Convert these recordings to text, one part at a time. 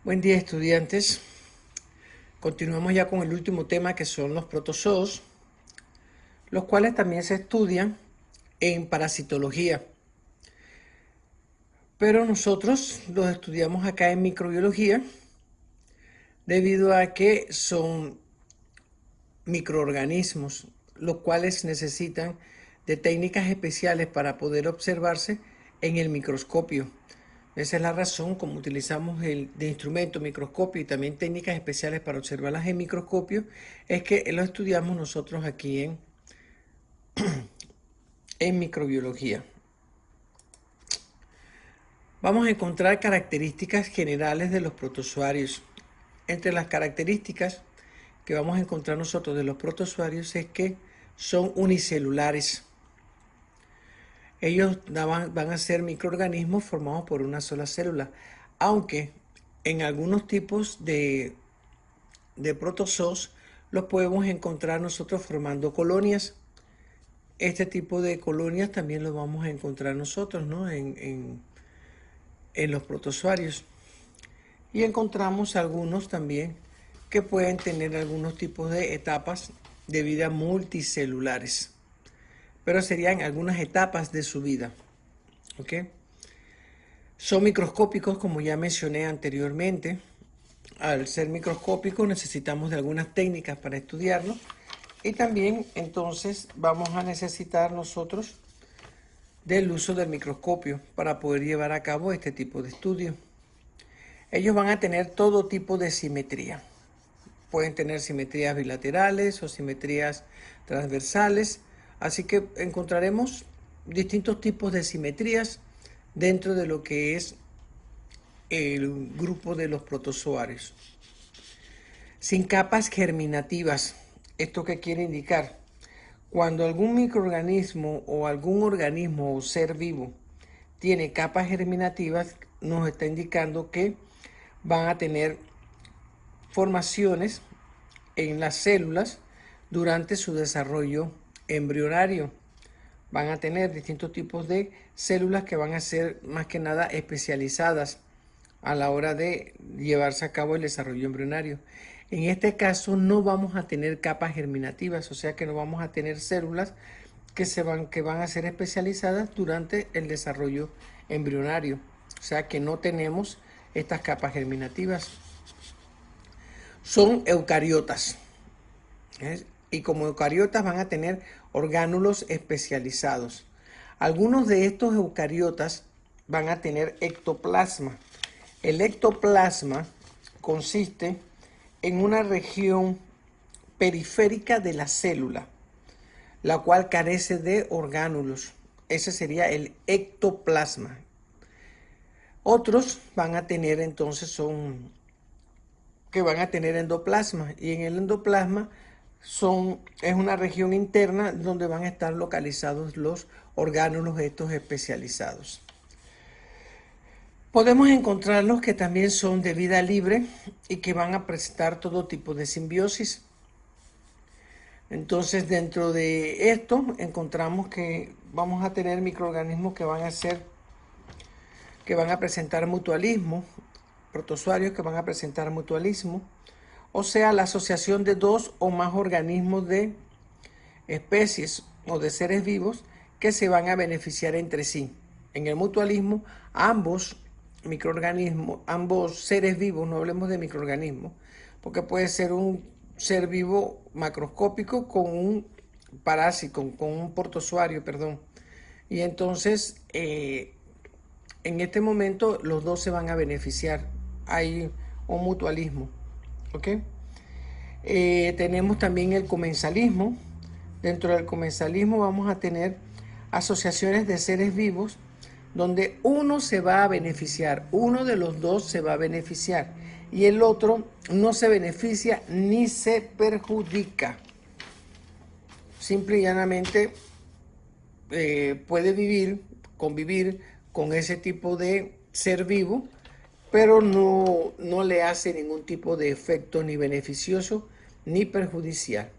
Buen día, estudiantes. Continuamos ya con el último tema, que son los protozoos, los cuales también se estudian en parasitología. Pero nosotros los estudiamos acá en microbiología debido a que son microorganismos, los cuales necesitan de técnicas especiales para poder observarse en el microscopio. Esa es la razón como utilizamos de instrumento microscopio y también técnicas especiales para observarlas en microscopio, es que lo estudiamos nosotros aquí en microbiología. Vamos a encontrar características generales de los protozoarios. Entre las características que vamos a encontrar nosotros de los protozoarios es que son unicelulares. Ellos van a ser microorganismos formados por una sola célula, aunque en algunos tipos de protozoos los podemos encontrar nosotros formando colonias. Este tipo de colonias también lo vamos a encontrar nosotros, ¿no? en los protozoarios. Y encontramos algunos también que pueden tener algunos tipos de etapas de vida multicelulares, pero serían algunas etapas de su vida. ¿Ok? Son microscópicos, como ya mencioné anteriormente. Al ser microscópicos necesitamos de algunas técnicas para estudiarlo, y también entonces vamos a necesitar nosotros del uso del microscopio para poder llevar a cabo este tipo de estudio. Ellos van a tener todo tipo de simetría. Pueden tener simetrías bilaterales o simetrías transversales, así que encontraremos distintos tipos de simetrías dentro de lo que es el grupo de los protozoarios. Sin capas germinativas. ¿Esto qué quiere indicar? Cuando algún microorganismo o algún organismo o ser vivo tiene capas germinativas, nos está indicando que van a tener formaciones en las células durante su desarrollo embrionario. Van a tener distintos tipos de células que van a ser más que nada especializadas a la hora de llevarse a cabo el desarrollo embrionario. En este caso no vamos a tener capas germinativas, o sea que no vamos a tener células que van a ser especializadas durante el desarrollo embrionario. O sea que no tenemos estas capas germinativas. Son eucariotas. Y como eucariotas van a tener orgánulos especializados. Algunos de estos eucariotas van a tener ectoplasma. El ectoplasma consiste en una región periférica de la célula, la cual carece de orgánulos. Ese sería el ectoplasma. Otros van a tener entonces van a tener endoplasma, y en el endoplasma es una región interna donde van a estar localizados los orgánulos estos especializados. Podemos encontrarlos que también son de vida libre y que van a presentar todo tipo de simbiosis. Entonces, dentro de esto encontramos que vamos a tener microorganismos que van a presentar mutualismo, protozoarios que van a presentar mutualismo, o sea, la asociación de dos o más organismos de especies o de seres vivos que se van a beneficiar entre sí. En el mutualismo, ambos microorganismos, ambos seres vivos, no hablemos de microorganismos, porque puede ser un ser vivo macroscópico con un parásito, con un protozoario, perdón. Y entonces, en este momento, los dos se van a beneficiar. Hay un mutualismo. ¿Ok? Tenemos también el comensalismo. Dentro del comensalismo vamos a tener asociaciones de seres vivos donde uno se va a beneficiar, uno de los dos se va a beneficiar y el otro no se beneficia ni se perjudica. Simple y llanamente puede convivir con ese tipo de ser vivo, pero no le hace ningún tipo de efecto ni beneficioso ni perjudicial.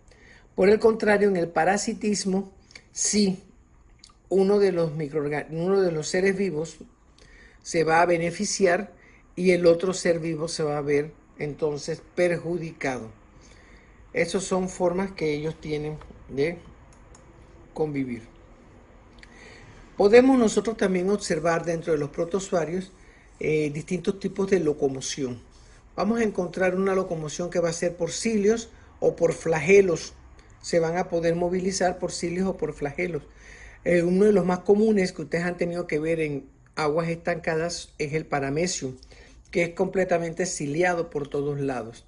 Por el contrario, en el parasitismo, sí, uno de los seres vivos se va a beneficiar y el otro ser vivo se va a ver entonces perjudicado. Esas son formas que ellos tienen de convivir. Podemos nosotros también observar dentro de los protozoarios distintos tipos de locomoción. Vamos a encontrar una locomoción que va a ser por cilios o por flagelos. Se van a poder movilizar por cilios o por flagelos. Uno de los más comunes que ustedes han tenido que ver en aguas estancadas es el paramecium, que es completamente ciliado por todos lados.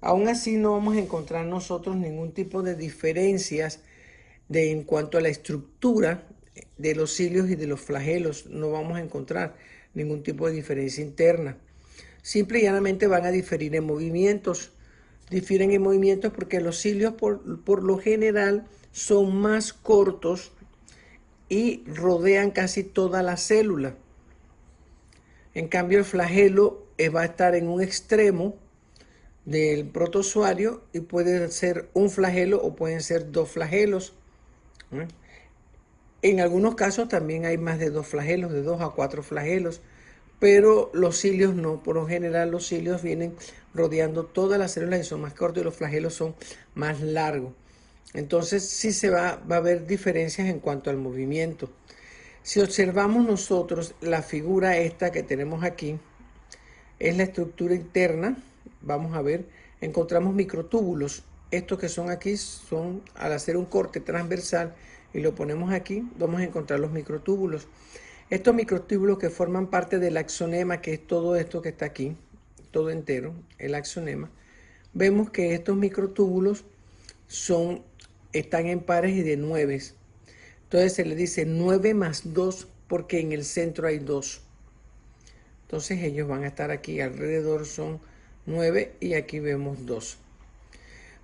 Aún así no vamos a encontrar nosotros ningún tipo de diferencias en cuanto a la estructura de los cilios y de los flagelos. No vamos a encontrar ningún tipo de diferencia interna. Simple y llanamente van a diferir en movimientos. Difieren en movimientos porque los cilios por lo general son más cortos y rodean casi toda la célula. En cambio el flagelo va a estar en un extremo del protozoario y puede ser un flagelo o pueden ser dos flagelos. En algunos casos también hay más de dos flagelos, de 2 a 4 flagelos, pero los cilios no. Por lo general los cilios vienen rodeando todas las células y son más cortos y los flagelos son más largos. Entonces sí va a haber diferencias en cuanto al movimiento. Si observamos nosotros la figura esta que tenemos aquí, es la estructura interna. Vamos a ver, encontramos microtúbulos. Estos que son aquí son, al hacer un corte transversal y lo ponemos aquí, vamos a encontrar los microtúbulos. Estos microtúbulos que forman parte del axonema, que es todo esto que está aquí, todo entero, el axonema, vemos que estos microtúbulos están en pares y de 9. Entonces se le dice 9 más 2 porque en el centro hay 2. Entonces ellos van a estar aquí, alrededor son 9 y aquí vemos 2.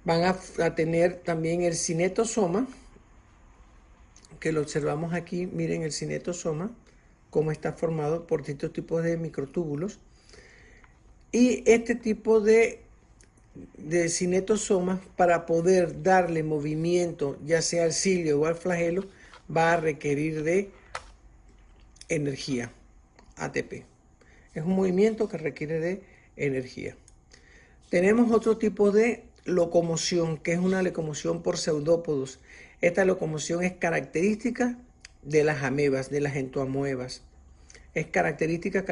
Van a tener también el cinetosoma, que lo observamos aquí. Miren el cinetosoma, cómo está formado por distintos tipos de microtúbulos. Y este tipo de cinetosomas, para poder darle movimiento, ya sea al cilio o al flagelo, va a requerir de energía, ATP. Es un movimiento que requiere de energía. Tenemos otro tipo de locomoción, que es una locomoción por pseudópodos. Esta locomoción es característica de las amebas, de las entomoebas. Es característica.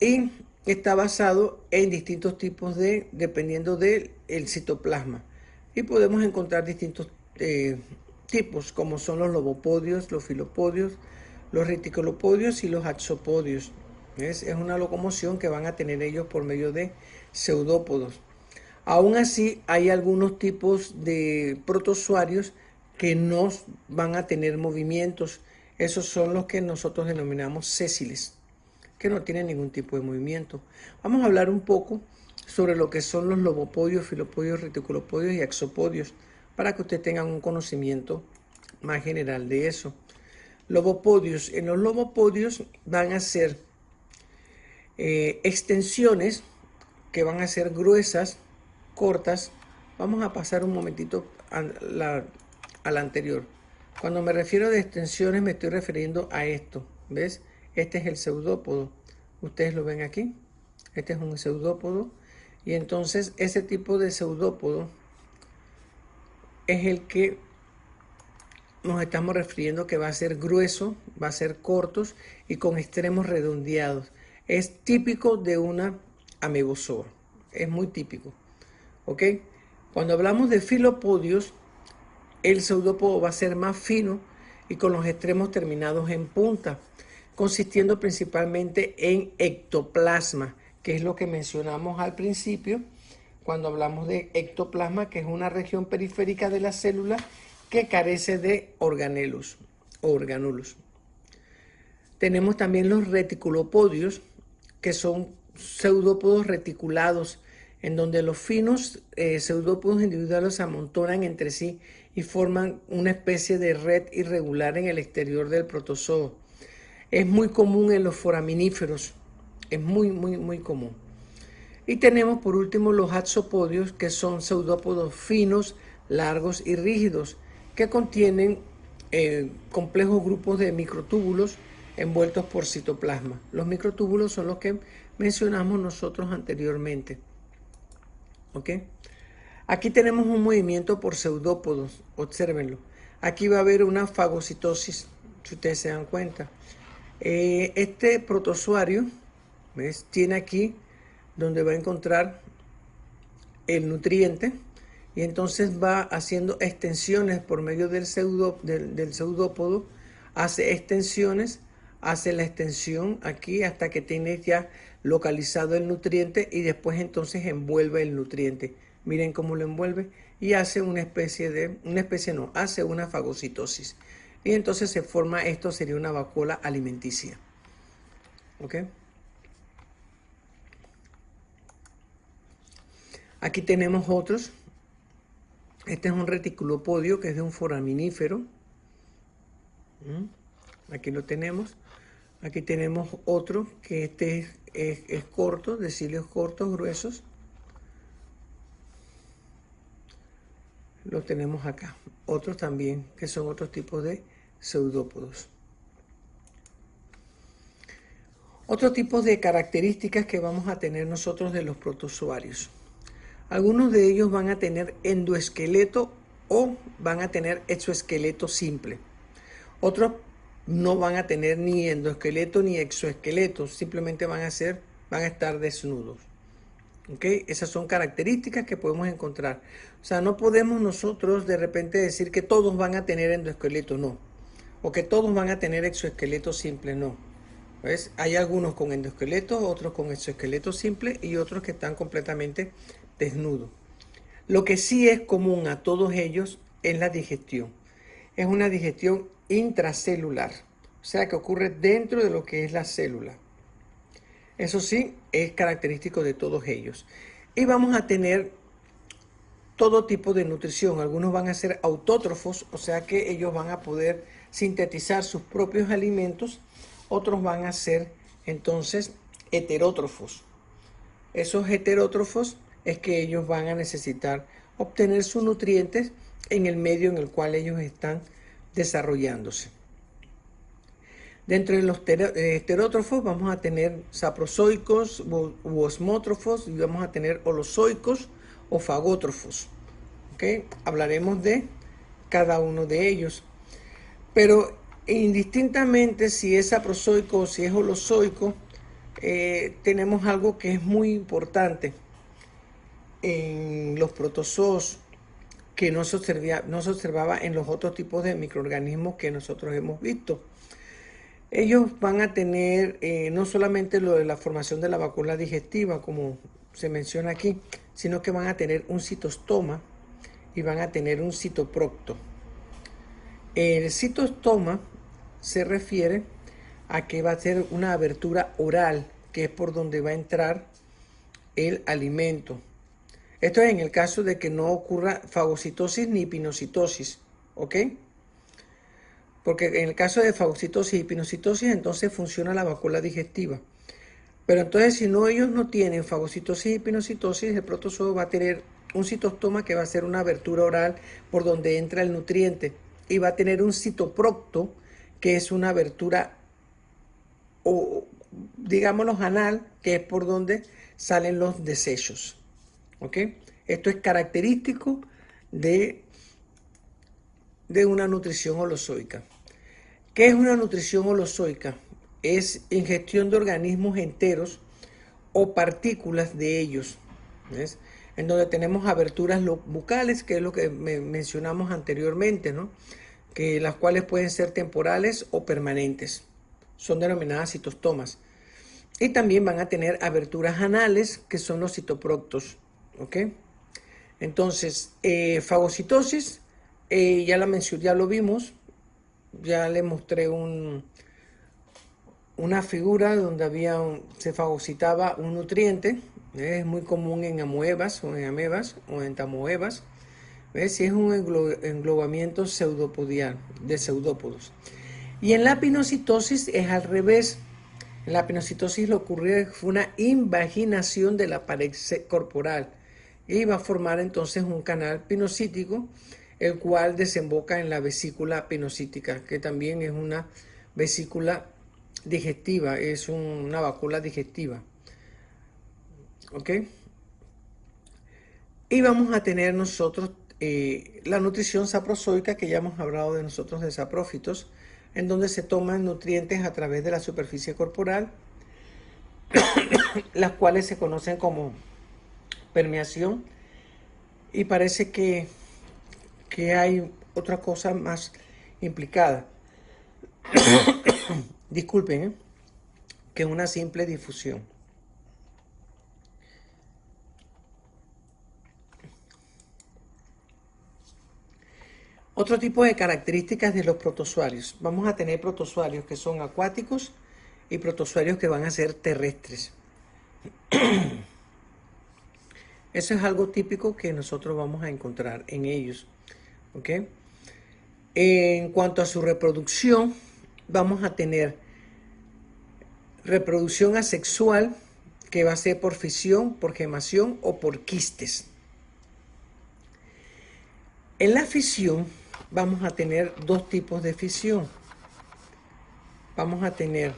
Y está basado en distintos tipos dependiendo del citoplasma. Y podemos encontrar distintos tipos, como son los lobopodios, los filopodios, los reticulopodios y los axopodios. Es una locomoción que van a tener ellos por medio de pseudópodos. Aún así, hay algunos tipos de protozoarios que no van a tener movimientos. Esos son los que nosotros denominamos sésiles, que no tienen ningún tipo de movimiento. Vamos a hablar un poco sobre lo que son los lobopodios, filopodios, reticulopodios y axopodios, para que ustedes tengan un conocimiento más general de eso. Lobopodios. En los lobopodios van a ser extensiones que van a ser gruesas, cortas. Vamos a pasar un momentito a la anterior. Cuando me refiero de extensiones me estoy refiriendo a esto. ¿Ves? Este es el pseudópodo. Ustedes lo ven aquí. Este es un pseudópodo. Y entonces ese tipo de pseudópodo es el que nos estamos refiriendo, que va a ser grueso, va a ser cortos y con extremos redondeados. Es típico de una amebozoa. Es muy típico. ¿Ok? Cuando hablamos de filopodios, el pseudópodo va a ser más fino y con los extremos terminados en punta, consistiendo principalmente en ectoplasma, que es lo que mencionamos al principio cuando hablamos de ectoplasma, que es una región periférica de la célula que carece de organelos o orgánulos. Tenemos también los reticulopodios, que son pseudópodos reticulados, en donde los finos pseudópodos individuales se amontonan entre sí y forman una especie de red irregular en el exterior del protozoo. Es muy común en los foraminíferos, es muy común. Y tenemos por último los axopodios, que son pseudópodos finos, largos y rígidos, que contienen complejos grupos de microtúbulos envueltos por citoplasma. Los microtúbulos son los que mencionamos nosotros anteriormente. ¿Ok? Aquí tenemos un movimiento por pseudópodos, obsérvenlo. Aquí va a haber una fagocitosis, si ustedes se dan cuenta. Este protozoario, ¿ves? Tiene aquí donde va a encontrar el nutriente y entonces va haciendo extensiones por medio del pseudópodo, hace extensiones, hace la extensión aquí hasta que tiene ya localizado el nutriente y después entonces envuelve el nutriente. Miren cómo lo envuelve y hace hace una fagocitosis. Y entonces se forma, esto sería una vacuola alimenticia. ¿Ok? Aquí tenemos otros. Este es un reticulopodio que es de un foraminífero. Aquí lo tenemos. Aquí tenemos otro que este es corto, de cilios cortos, gruesos. Lo tenemos acá. Otros también, que son otros tipos de pseudópodos. Otro tipo de características que vamos a tener nosotros de los protozoarios. Algunos de ellos van a tener endoesqueleto o van a tener exoesqueleto simple. Otros no van a tener ni endoesqueleto ni exoesqueleto, simplemente van a estar desnudos. ¿Okay? Esas son características que podemos encontrar. O sea, no podemos nosotros de repente decir que todos van a tener endoesqueleto, no. O que todos van a tener exoesqueleto simple, no. ¿Ves? Hay algunos con endoesqueleto, otros con exoesqueleto simple y otros que están completamente desnudos. Lo que sí es común a todos ellos es la digestión. Es una digestión intracelular, o sea que ocurre dentro de lo que es la célula. Eso sí, es característico de todos ellos. Y vamos a tener todo tipo de nutrición. Algunos van a ser autótrofos, o sea que ellos van a poder sintetizar sus propios alimentos. Otros van a ser entonces heterótrofos. Esos heterótrofos es que ellos van a necesitar obtener sus nutrientes en el medio en el cual ellos están desarrollándose. Dentro de los heterótrofos vamos a tener saprozoicos u osmótrofos y vamos a tener holozoicos o fagótrofos. ¿Okay? Hablaremos de cada uno de ellos. Pero indistintamente si es saprozoico o si es holozoico, tenemos algo que es muy importante en los protozoos que no se observaba en los otros tipos de microorganismos que nosotros hemos visto. Ellos van a tener no solamente lo de la formación de la vacuola digestiva, como se menciona aquí, sino que van a tener un citostoma y van a tener un citoprocto. El citostoma se refiere a que va a ser una abertura oral, que es por donde va a entrar el alimento. Esto es en el caso de que no ocurra fagocitosis ni pinocitosis, ¿ok? Porque en el caso de fagocitosis y pinocitosis, entonces funciona la vacuola digestiva. Pero entonces, si no, ellos no tienen fagocitosis y pinocitosis, el protozoo va a tener un citostoma que va a ser una abertura oral por donde entra el nutriente. Y va a tener un citoprocto, que es una abertura, o digámoslo, anal, que es por donde salen los desechos. ¿Ok? Esto es característico de una nutrición holozoica. ¿Qué es una nutrición holozoica? Es ingestión de organismos enteros o partículas de ellos, ¿ves? En donde tenemos aberturas bucales, que es lo que mencionamos anteriormente, ¿no? Que las cuales pueden ser temporales o permanentes. Son denominadas citostomas. Y también van a tener aberturas anales, que son los citoproctos, ¿ok? Entonces, fagocitosis, ya lo vimos, ya le mostré una figura donde se fagocitaba un nutriente. Es muy común en amoebas o en amebas o en tamoebas. ¿Ves? Y es un englobamiento pseudopodial, de pseudópodos. Y en la pinocitosis es al revés. En la pinocitosis lo ocurrió fue una invaginación de la pared corporal y va a formar entonces un canal pinocítico, el cual desemboca en la vesícula pinocítica, que también es una vesícula digestiva, es una vacuola digestiva. ¿Ok? Y vamos a tener nosotros la nutrición saprozoica, que ya hemos hablado de nosotros de saprófitos, en donde se toman nutrientes a través de la superficie corporal, las cuales se conocen como permeación, y parece que hay otra cosa más implicada. Disculpen, que una simple difusión. Otro tipo de características de los protozoarios. Vamos a tener protozoarios que son acuáticos y protozoarios que van a ser terrestres. Eso es algo típico que nosotros vamos a encontrar en ellos. ¿Ok? En cuanto a su reproducción, vamos a tener reproducción asexual, que va a ser por fisión, por gemación o por quistes. En la fisión vamos a tener dos tipos de fisión. Vamos a tener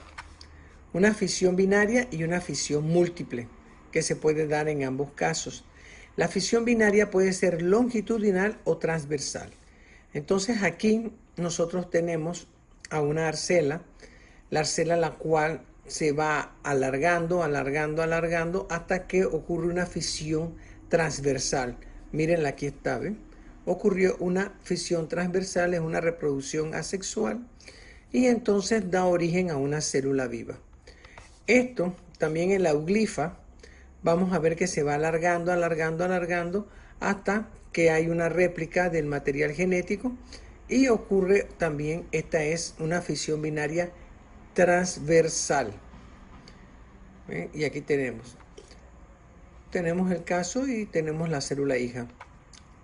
una fisión binaria y una fisión múltiple, que se puede dar en ambos casos. La fisión binaria puede ser longitudinal o transversal. Entonces aquí nosotros tenemos a una arcela, la cual se va alargando, alargando, alargando hasta que ocurre una fisión transversal. Mírenla, aquí está, ¿ven? Ocurrió una fisión transversal, es una reproducción asexual y entonces da origen a una célula viva. Esto también en la euglifa vamos a ver que se va alargando, alargando, alargando hasta que hay una réplica del material genético y ocurre también, esta es una fisión binaria transversal. Y aquí tenemos el caso y tenemos la célula hija.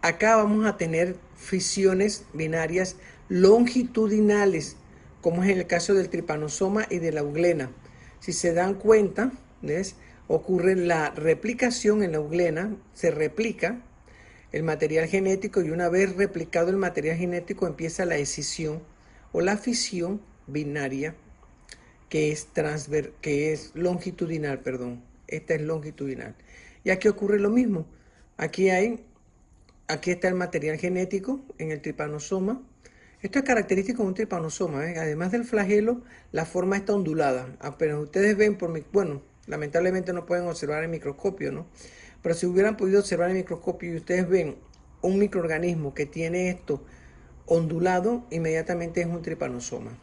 Acá vamos a tener fisiones binarias longitudinales, como es el caso del tripanosoma y de la euglena. Si se dan cuenta, ¿ves? Ocurre la replicación en la euglena, se replica el material genético y una vez replicado el material genético empieza la escisión o la fisión binaria, que es longitudinal, perdón. Esta es longitudinal. Y aquí ocurre lo mismo. Aquí está el material genético en el tripanosoma. Esto es característico de un tripanosoma, ¿eh? Además del flagelo, la forma está ondulada. Pero ustedes ven bueno, lamentablemente no pueden observar en microscopio, ¿no? Pero si hubieran podido observar en microscopio y ustedes ven un microorganismo que tiene esto ondulado, inmediatamente es un tripanosoma.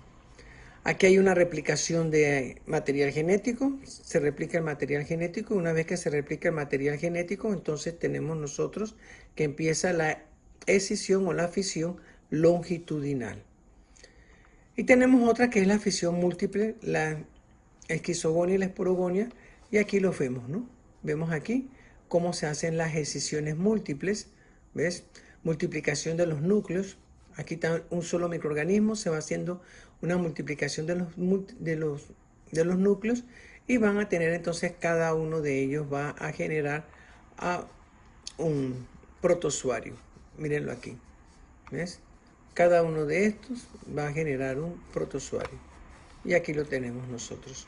Aquí hay una replicación de material genético, se replica el material genético, una vez que se replica el material genético, entonces tenemos nosotros que empieza la escisión o la fisión longitudinal. Y tenemos otra que es la fisión múltiple, la esquizogonia y la esporogonia, y aquí lo vemos, ¿no? Vemos aquí cómo se hacen las escisiones múltiples, ¿ves? Multiplicación de los núcleos. Aquí está un solo microorganismo, se va haciendo una multiplicación de los núcleos y van a tener entonces cada uno de ellos va a generar a un protozoario. Mírenlo aquí, ¿ves? Cada uno de estos va a generar un protozoario y aquí lo tenemos nosotros.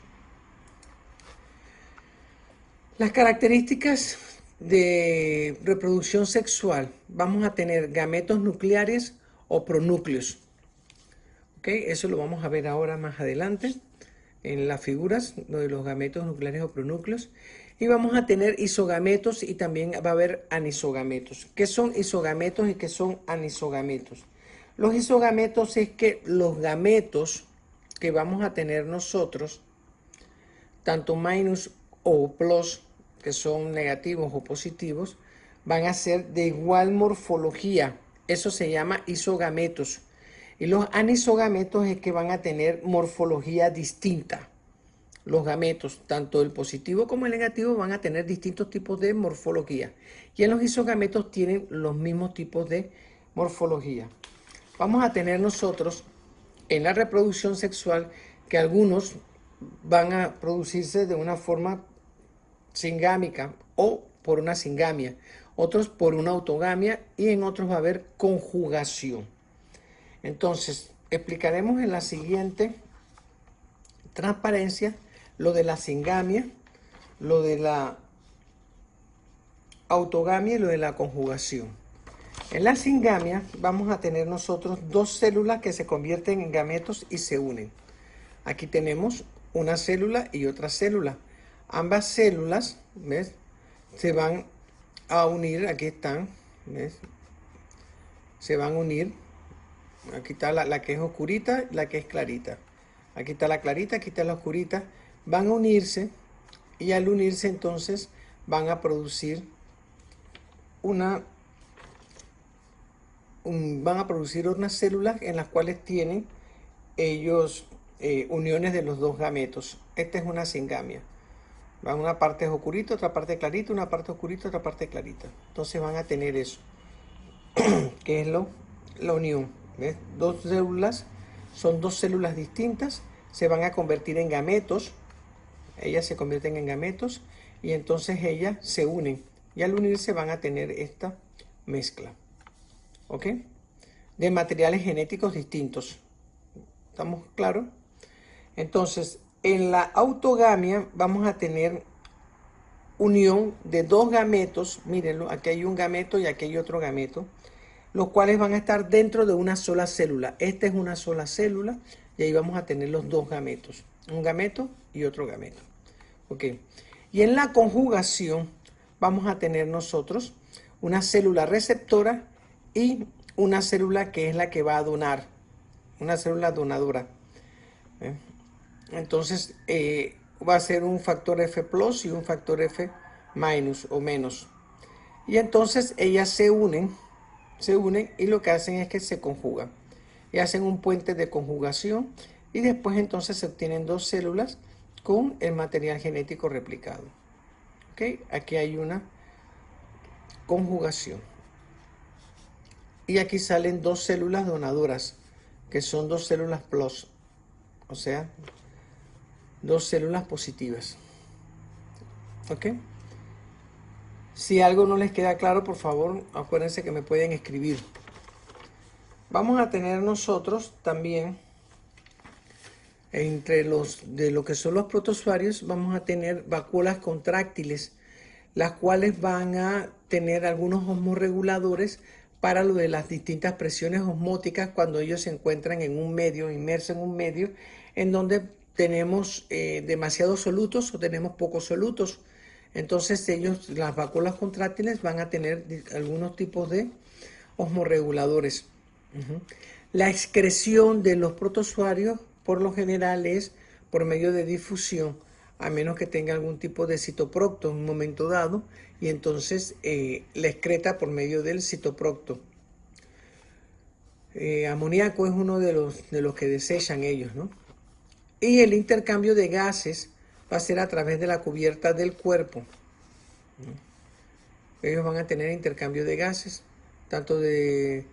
Las características de reproducción sexual, vamos a tener gametos nucleares o pronúcleos. ¿Okay? Eso lo vamos a ver ahora más adelante en las figuras de los gametos nucleares o pronúcleos. Y vamos a tener isogametos y también va a haber anisogametos. ¿Qué son isogametos y qué son anisogametos? Los isogametos es que los gametos que vamos a tener nosotros, tanto minus o plus, que son negativos o positivos, van a ser de igual morfología. Eso se llama isogametos. Y los anisogametos es que van a tener morfología distinta. Los gametos, tanto el positivo como el negativo, van a tener distintos tipos de morfología. Y en los isogametos tienen los mismos tipos de morfología. Vamos a tener nosotros en la reproducción sexual que algunos van a producirse de una forma singámica o por una singamia, otros por una autogamia y en otros va a haber conjugación. Entonces, explicaremos en la siguiente transparencia, lo de la singamia, lo de la autogamia y lo de la conjugación. En la singamia vamos a tener nosotros dos células que se convierten en gametos y se unen. Aquí tenemos una célula y otra célula. Ambas células, ¿ves?, se van a unir. Aquí están, ¿ves?, se van a unir. Aquí está la que es oscurita, la que es clarita. Aquí está la clarita, aquí está la oscurita. Van a unirse y al unirse entonces van a producir unas células en las cuales tienen ellos uniones de los dos gametos. Esta es una singamia. Una parte es oscurita, otra parte clarita, una parte oscurita, otra parte clarita. Entonces van a tener eso, que es la unión. ¿Ves? Dos células, son dos células distintas, se van a convertir en gametos. Ellas se convierten en gametos y entonces ellas se unen. Y al unirse van a tener esta mezcla, ¿ok?, de materiales genéticos distintos. ¿Estamos claros? Entonces, en la autogamia vamos a tener unión de dos gametos. Mírenlo, aquí hay un gameto y aquí hay otro gameto, los cuales van a estar dentro de una sola célula. Esta es una sola célula y ahí vamos a tener los dos gametos, un gameto y otro gameto. ¿Ok? Y en la conjugación vamos a tener nosotros una célula receptora y una célula que es la que va a donar, una célula donadora. Entonces va a ser un factor F plus y un factor F minus o menos. Y entonces ellas se unen y lo que hacen es que se conjugan y hacen un puente de conjugación y después entonces se obtienen dos células con el material genético replicado. ¿Ok? Aquí hay una conjugación. Y aquí salen dos células donadoras, que son dos células plus, o sea, dos células positivas. ¿Ok? Si algo no les queda claro, por favor, acuérdense que me pueden escribir. Vamos a tener nosotros también, entre lo que son los protozoarios, vamos a tener vacuolas contráctiles, las cuales van a tener algunos osmorreguladores para lo de las distintas presiones osmóticas cuando ellos se encuentran en un medio, inmersos en un medio, en donde tenemos demasiados solutos o tenemos pocos solutos. Entonces las vacuolas contráctiles van a tener algunos tipos de osmorreguladores. La excreción de los protozoarios por lo general es por medio de difusión, a menos que tenga algún tipo de citoprocto en un momento dado, y entonces la excreta por medio del citoprocto. Amoníaco es uno de los que desechan ellos, ¿no? Y el intercambio de gases va a ser a través de la cubierta del cuerpo. Ellos van a tener intercambio de gases, tanto de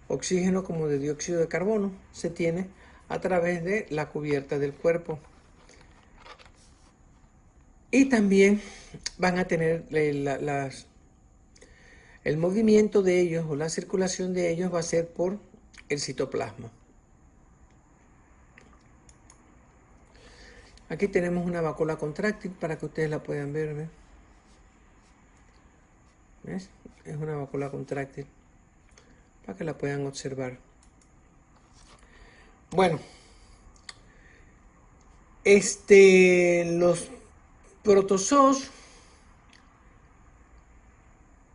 oxígeno como de dióxido de carbono, se tiene a través de la cubierta del cuerpo. Y también van a tener el movimiento de ellos o la circulación de ellos va a ser por el citoplasma. Aquí tenemos una vacuola contráctil para que ustedes la puedan ver. ¿Ves? Es una vacuola contráctil para que la puedan observar. Bueno, los protozoos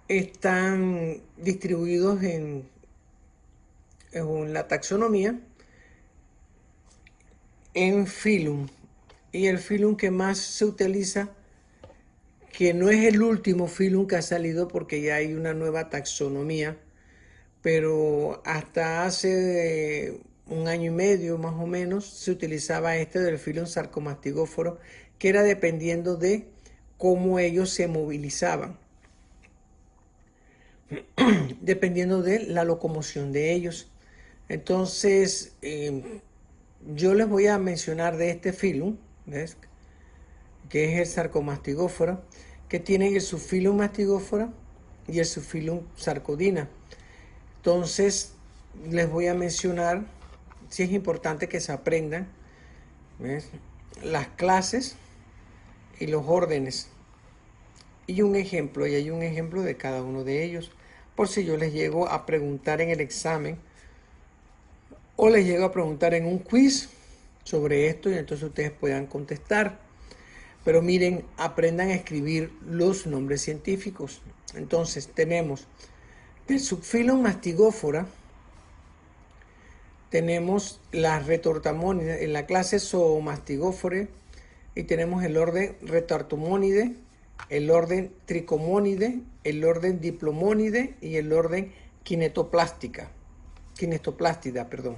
están distribuidos en la taxonomía en filum, y el filum que más se utiliza, que no es el último filum que ha salido porque ya hay una nueva taxonomía, pero hasta hace un año y medio más o menos se utilizaba del filum Sarcomastigóforo, que era dependiendo de cómo ellos se movilizaban, dependiendo de la locomoción de ellos. Entonces yo les voy a mencionar de este filum, ¿ves?, que es el Sarcomastigóforo, que tiene el subfilum Mastigófora y el subfilum Sarcodina. Entonces les voy a mencionar, si es importante que se aprendan, ¿ves?, las clases y los órdenes. Y hay un ejemplo de cada uno de ellos, por si yo les llego a preguntar en el examen o les llego a preguntar en un quiz sobre esto y entonces ustedes puedan contestar. Pero miren, aprendan a escribir los nombres científicos. Entonces tenemos del subfilum Mastigófora, tenemos las retortamónidas en la clase Zoomastigófore y tenemos el orden Retortamónide, el orden Tricomónide, el orden Diplomónide y el orden Kinetoplástica. Kinetoplástida, perdón.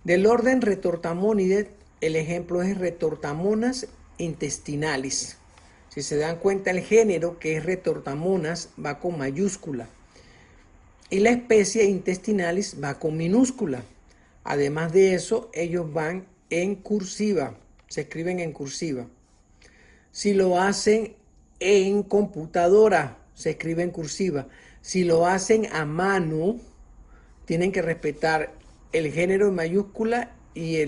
Del orden Retortamónide, el ejemplo es Retortamonas intestinalis. Si se dan cuenta, el género, que es Retortamonas, va con mayúscula. Y la especie intestinalis va con minúscula. Además de eso, ellos van en cursiva. Se escriben en cursiva. Si lo hacen en computadora, se escribe en cursiva. Si lo hacen a mano, tienen que respetar el género en mayúscula y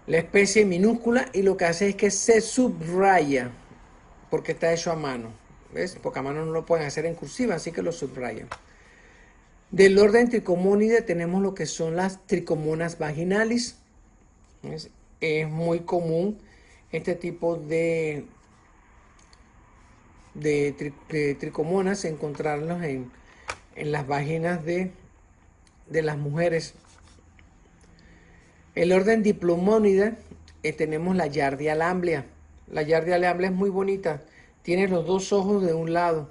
la especie en minúscula, y lo que hace es que se subraya porque está hecho a mano. ¿Ves? Porque a mano no lo pueden hacer en cursiva, así que lo subrayan. Del orden Tricomónide tenemos lo que son las tricomonas vaginalis. Es muy común este tipo de tricomonas, encontrarlos en las vaginas de las mujeres. El orden Diplomónide, tenemos la Giardia lamblia. La Giardia lamblia es muy bonita. Tiene los dos ojos de un lado.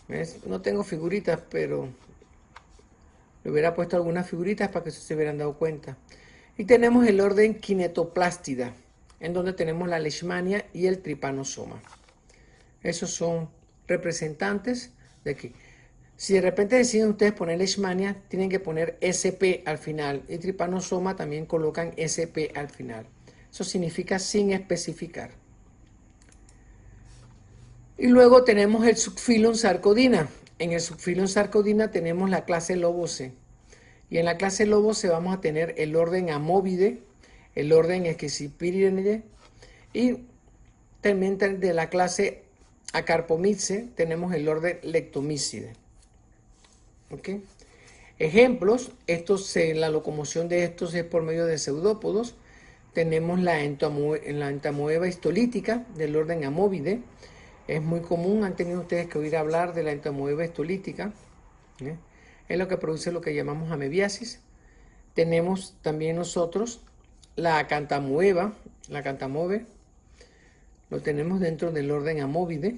¿Ves? No tengo figuritas, pero le hubiera puesto algunas figuritas para que se hubieran dado cuenta. Y tenemos el orden Kinetoplástida, en donde tenemos la leishmania y el trypanosoma. Esos son representantes de aquí. Si de repente deciden ustedes poner leishmania, tienen que poner SP al final. Y trypanosoma también colocan SP al final. Eso significa sin especificar. Y luego tenemos el subfilum Sarcodina. En el subfilum Sarcodina tenemos la clase Lobose. Y en la clase Lobose vamos a tener el orden Amóvide, el orden Esquisipirinidae, y también de la clase Acarpomidae tenemos el orden Lectomycidae. ¿Okay? Ejemplos, la locomoción de estos es por medio de pseudópodos. Tenemos la entamoeba histolítica del orden Amóvide. Es muy común, han tenido ustedes que oír hablar de la entamoeba histolítica. Es lo que produce lo que llamamos amebiasis. Tenemos también nosotros la acantamoeba, lo tenemos dentro del orden Amóvide.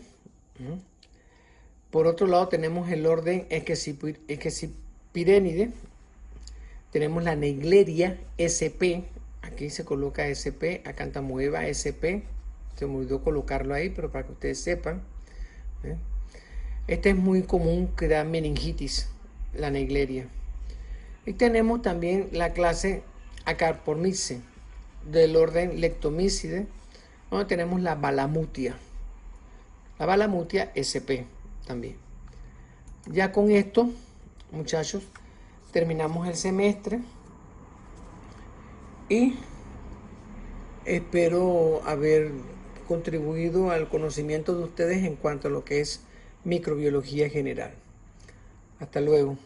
Por otro lado tenemos el orden Esquisipirenidae. Tenemos la Naegleria SP, aquí se coloca SP, acantamoeba SP. Se me olvidó colocarlo ahí, pero para que ustedes sepan. Este es muy común que da meningitis, la Naegleria. Y tenemos también la clase Acarpomidae del orden Lectomycidae, donde tenemos la Balamutia. La Balamutia SP también. Ya con esto, muchachos, terminamos el semestre y espero haber contribuido al conocimiento de ustedes en cuanto a lo que es microbiología general. Hasta luego.